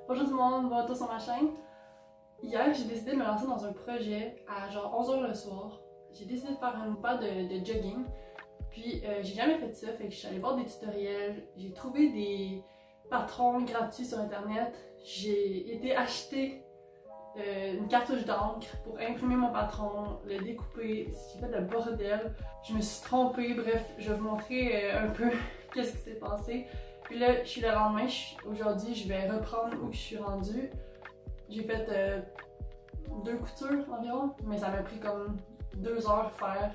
Bonjour tout le monde, bon retour sur ma chaîne. Hier, j'ai décidé de me lancer dans un projet à genre 11h le soir. J'ai décidé de faire une paire de jogging. Puis j'ai jamais fait ça, fait que je suis allée voir des tutoriels. J'ai trouvé des patrons gratuits sur internet. J'ai été acheter une cartouche d'encre pour imprimer mon patron, le découper. J'ai fait le bordel. Je me suis trompée, bref, je vais vous montrer un peu qu'est-ce qui s'est passé. Puis là, je suis le lendemain, aujourd'hui, je vais reprendre où je suis rendue. J'ai fait 2 coutures environ, mais ça m'a pris comme 2 heures faire,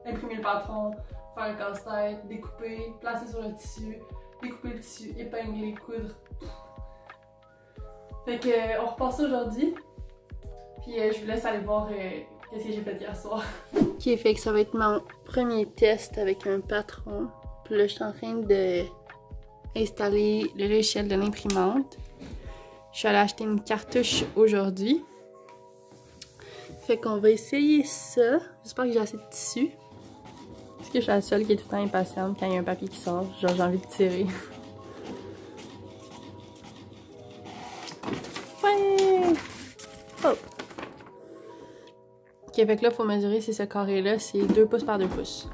imprimer le patron, faire le casse-tête, découper, placer sur le tissu, découper le tissu, épingler, coudre. Fait que on repasse ça aujourd'hui. Puis je vous laisse aller voir qu'est-ce que j'ai fait hier soir. Ok, fait que ça va être mon premier test avec un patron. Puis là, je suis en train de installer le logiciel de l'imprimante. Je suis allée acheter une cartouche aujourd'hui. Fait qu'on va essayer ça. J'espère que j'ai assez de tissu. Est-ce que je suis la seule qui est tout le temps impatiente quand il y a un papier qui sort? Genre j'ai envie de tirer. Ouais! Oh! Ok, fait que là, il faut mesurer si ce carré-là, c'est 2 pouces par 2 pouces.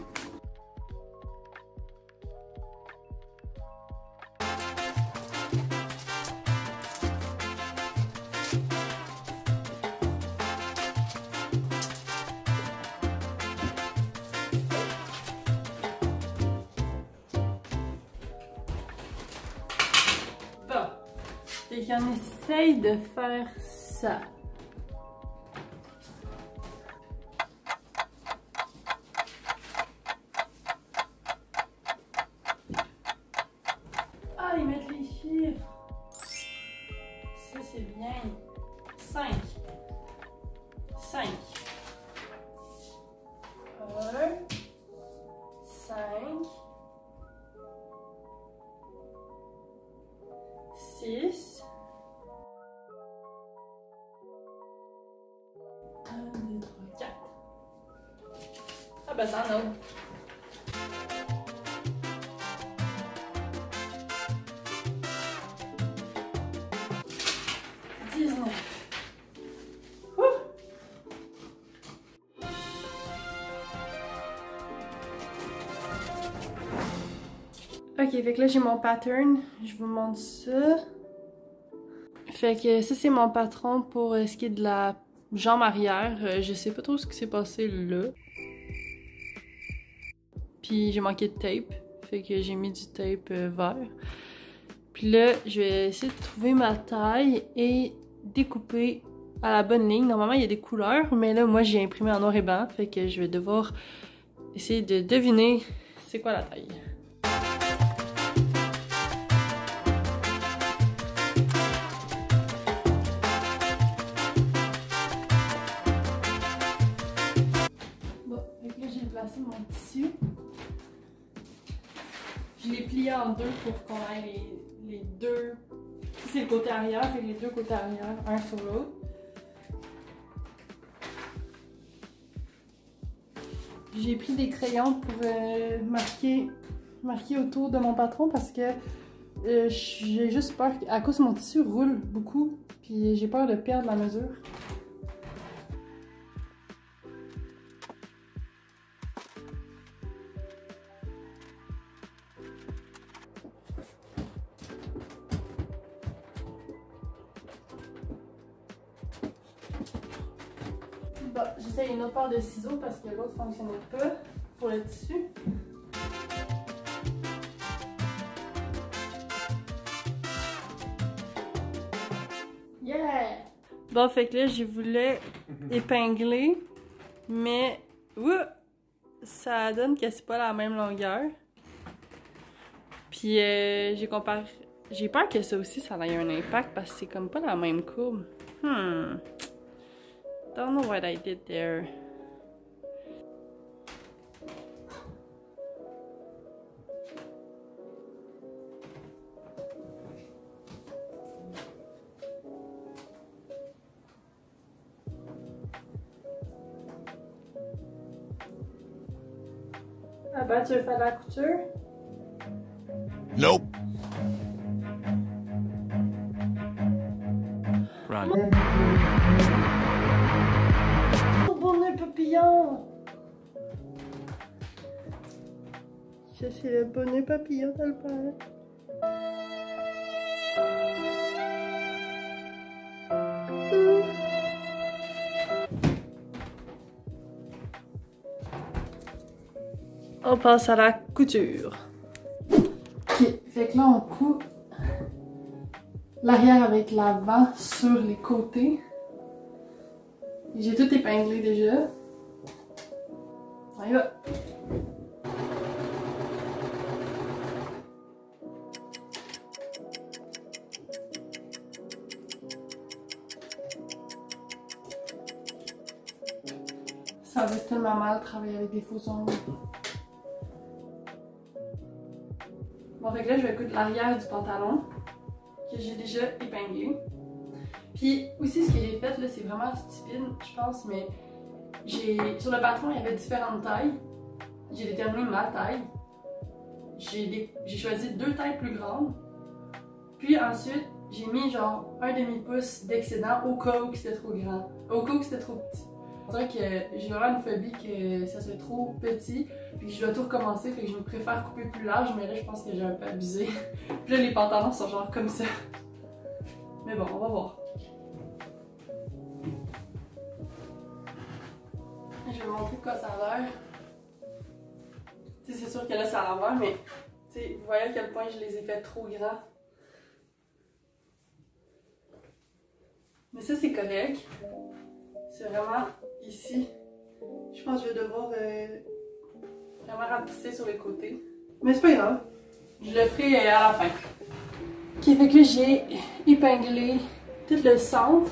Fait qu'on essaye de faire ça. Ah, ils mettent les chiffres. Ça, c'est bien. 5. 5. 1. 5. 6. 1, 2, 3, 4. Ah ben ça en a. Ok, fait que là j'ai mon pattern, je vous montre ça. Fait que ça c'est mon patron pour ce qui est de la jambe arrière. Je sais pas trop ce qui s'est passé là. Puis j'ai manqué de tape, fait que j'ai mis du tape vert. Puis là je vais essayer de trouver ma taille et découper à la bonne ligne. Normalement il y a des couleurs, mais là moi j'ai imprimé en noir et blanc, fait que je vais devoir essayer de deviner c'est quoi la taille. J'ai placé mon tissu. Je l'ai plié en deux pour qu'on ait les deux. C'est le côté arrière, fait les deux côtés arrière, un sur l'autre. J'ai pris des crayons pour marquer autour de mon patron parce que j'ai juste peur, à cause que mon tissu roule beaucoup, puis j'ai peur de perdre la mesure. Bon, j'essaie une autre paire de ciseaux parce que l'autre ne fonctionnait pas pour le tissu. Yeah! Bon, fait que là, je voulais épingler, mais ça donne que c'est pas la même longueur. Puis j'ai comparé. J'ai peur que ça aussi, ça ait un impact parce que c'est comme pas la même courbe. Don't know what I did there. Ah ben, tu veux faire la couture? Nope. temps. Oh, bonnet papillon! Ça, c'est le bonnet papillon d'Albert. On passe à la couture. Ok, fait que là on coupe l'arrière avec l'avant sur les côtés. J'ai tout épinglé déjà. On y va. Ça va tellement mal de travailler avec des faux ongles. Bon, fait que là, je vais coudre l'arrière du pantalon que j'ai déjà épinglé. Puis aussi, ce que j'ai fait, là, c'est vraiment stupide, je pense, mais sur le patron, il y avait différentes tailles. J'ai déterminé ma taille. J'ai choisi 2 tailles plus grandes. Puis ensuite, j'ai mis genre un demi-pouce d'excédent au cas où c'était trop grand. Au cas où c'était trop petit. On dirait que j'ai vraiment une phobie que ça soit trop petit, puis que je dois tout recommencer, fait que je me préfère couper plus large, mais là je pense que j'ai un peu abusé. Puis là les pantalons sont genre comme ça. Mais bon, on va voir. Je vais vous montrer quoi ça a l'air. Tu sais, c'est sûr que là ça a l'envers, mais tu sais, vous voyez à quel point je les ai fait trop grands. Mais ça c'est correct. C'est vraiment ici. Je pense que je vais devoir vraiment rapetisser sur les côtés. Mais c'est pas grave. Je le ferai à la fin. Ok, fait que là j'ai épinglé tout le centre.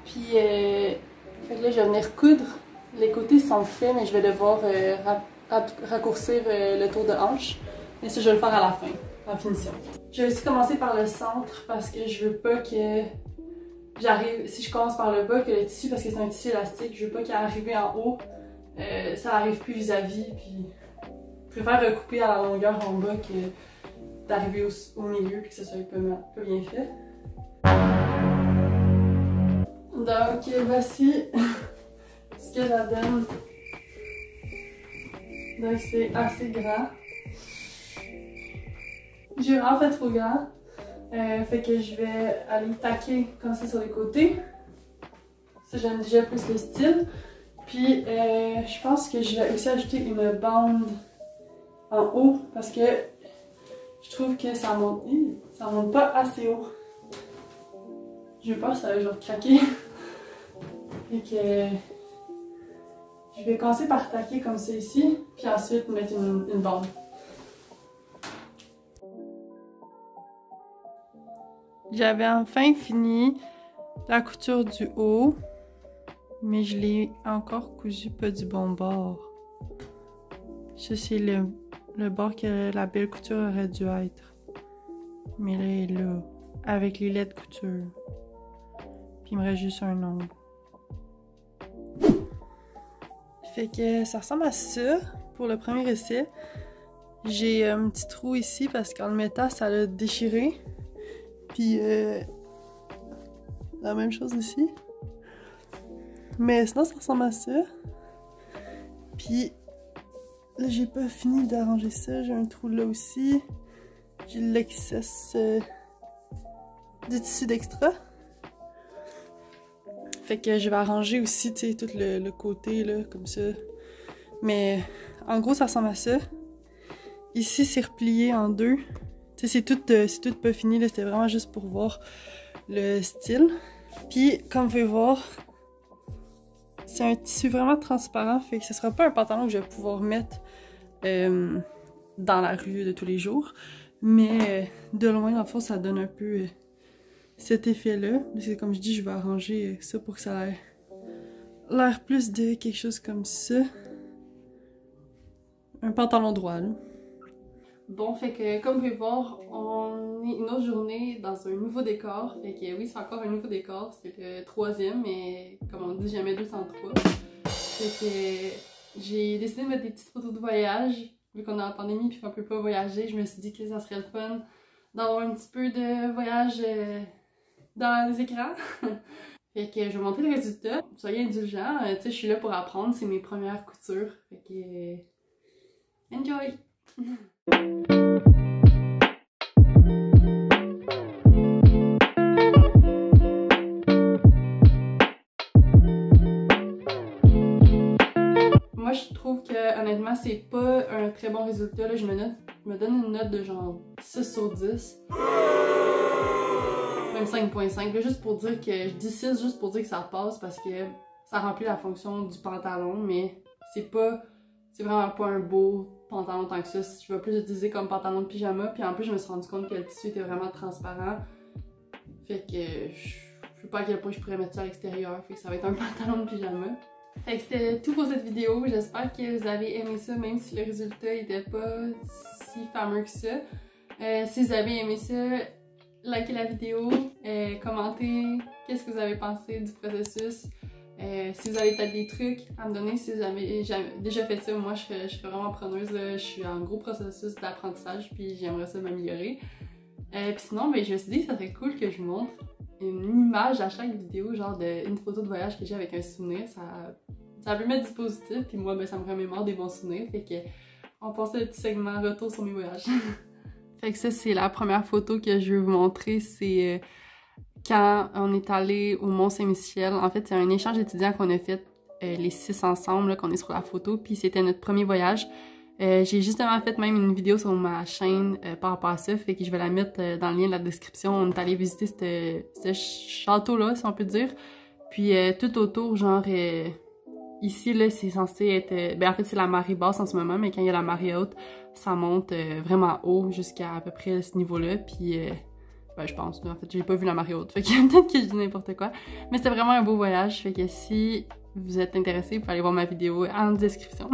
Puis fait que là je vais venir coudre. Les côtés sont faits, mais je vais devoir raccourcir le tour de hanche. Mais ça je vais le faire à la fin, en finition. Je vais aussi commencer par le centre parce que je veux pas que j'arrive, si je commence par le bas, que le tissu, parce que c'est un tissu élastique, je veux pas qu'il arrive en haut, ça arrive plus vis-à-vis, puis je préfère recouper à la longueur en bas que d'arriver au milieu, puis que ce soit peu bien fait. Donc voici ce que ça donne. Donc c'est assez grand. J'ai vraiment fait trop grand. Fait que je vais aller taquer comme ça sur les côtés. Ça, j'aime déjà plus le style. Puis, je pense que je vais aussi ajouter une bande en haut parce que je trouve que ça monte pas assez haut. Je pense que ça va genre craquer. Fait que je vais commencer par taquer comme ça ici, puis ensuite mettre une bande. J'avais enfin fini la couture du haut, mais je l'ai encore cousu pas du bon bord. Ça, c'est le bord que la belle couture aurait dû être. Mais là, elle est là, avec les laits de couture. Puis il me reste juste un ongle. Fait que ça ressemble à ça pour le premier essai. J'ai un petit trou ici parce qu'en le mettant, ça l'a déchiré. Puis la même chose ici. Mais sinon, ça ressemble à ça. Puis là, j'ai pas fini d'arranger ça. J'ai un trou là aussi. J'ai l'excess de tissu d'extra. Fait que je vais arranger aussi, tu sais, tout le côté, là, comme ça. Mais en gros, ça ressemble à ça. Ici, c'est replié en deux. Tu sais, c'est tout pas fini, là. C'était vraiment juste pour voir le style. Puis, comme vous pouvez voir, c'est un tissu vraiment transparent. Fait que ce sera pas un pantalon que je vais pouvoir mettre dans la rue de tous les jours. Mais de loin, en fait, ça donne un peu cet effet-là. C'est comme je dis, je vais arranger ça pour que ça ait l'air plus de quelque chose comme ça. Un pantalon droit, là. Bon, fait que comme vous pouvez voir, on est une autre journée dans un nouveau décor. Fait que oui, c'est encore un nouveau décor. C'est le 3e, mais comme on dit, jamais 203. Fait que j'ai décidé de mettre des petites photos de voyage. Vu qu'on est en pandémie et qu'on peut pas voyager, je me suis dit que ça serait le fun d'avoir un petit peu de voyage dans les écrans. Fait que je vais montrer le résultat. Soyez indulgents, tu sais, je suis là pour apprendre, c'est mes premières coutures. Fait que... enjoy! Moi, je trouve que, honnêtement, c'est pas un très bon résultat. Là, je me donne une note de genre 6 sur 10. Même 5.5, juste pour dire que je dis 6 juste pour dire que ça passe parce que ça remplit la fonction du pantalon, mais c'est vraiment pas un beau pantalon tant que ça. Je vais plus l'utiliser comme pantalon de pyjama, puis en plus je me suis rendu compte que le tissu était vraiment transparent, fait que je sais pas à quel point je pourrais mettre ça à l'extérieur, fait que ça va être un pantalon de pyjama. Fait que c'était tout pour cette vidéo, j'espère que vous avez aimé ça même si le résultat était pas si fameux que ça. Si vous avez aimé ça, likez la vidéo, commentez qu'est-ce que vous avez pensé du processus. Si vous avez peut-être des trucs à me donner, si vous avez déjà fait ça, moi je serais vraiment preneuse. Là. Je suis en gros processus d'apprentissage puis j'aimerais ça m'améliorer. Puis sinon, ben, je me suis dit que ça serait cool que je vous montre une image à chaque vidéo, genre une photo de voyage que j'ai avec un souvenir. Ça peut mettre du positif, puis moi ben, ça me remémore des bons souvenirs. Fait que on passe le petit segment retour sur mes voyages. Fait que ça, c'est la première photo que je vais vous montrer. C'est quand on est allé au Mont-Saint-Michel. En fait, c'est un échange étudiant qu'on a fait les 6 ensemble, qu'on est sur la photo. Puis c'était notre premier voyage. J'ai justement fait même une vidéo sur ma chaîne par rapport à ça. Fait que je vais la mettre dans le lien de la description. On est allé visiter ce château-là, si on peut dire. Puis tout autour, genre... ici, là, c'est censé être... ben, en fait, c'est la marée basse en ce moment, mais quand il y a la marée haute, ça monte vraiment haut jusqu'à peu près ce niveau-là. Puis, ben, je pense, en fait, j'ai pas vu la marée haute. Fait que peut-être que je dis n'importe quoi. Mais c'était vraiment un beau voyage. Fait que si vous êtes intéressés, vous pouvez aller voir ma vidéo en description.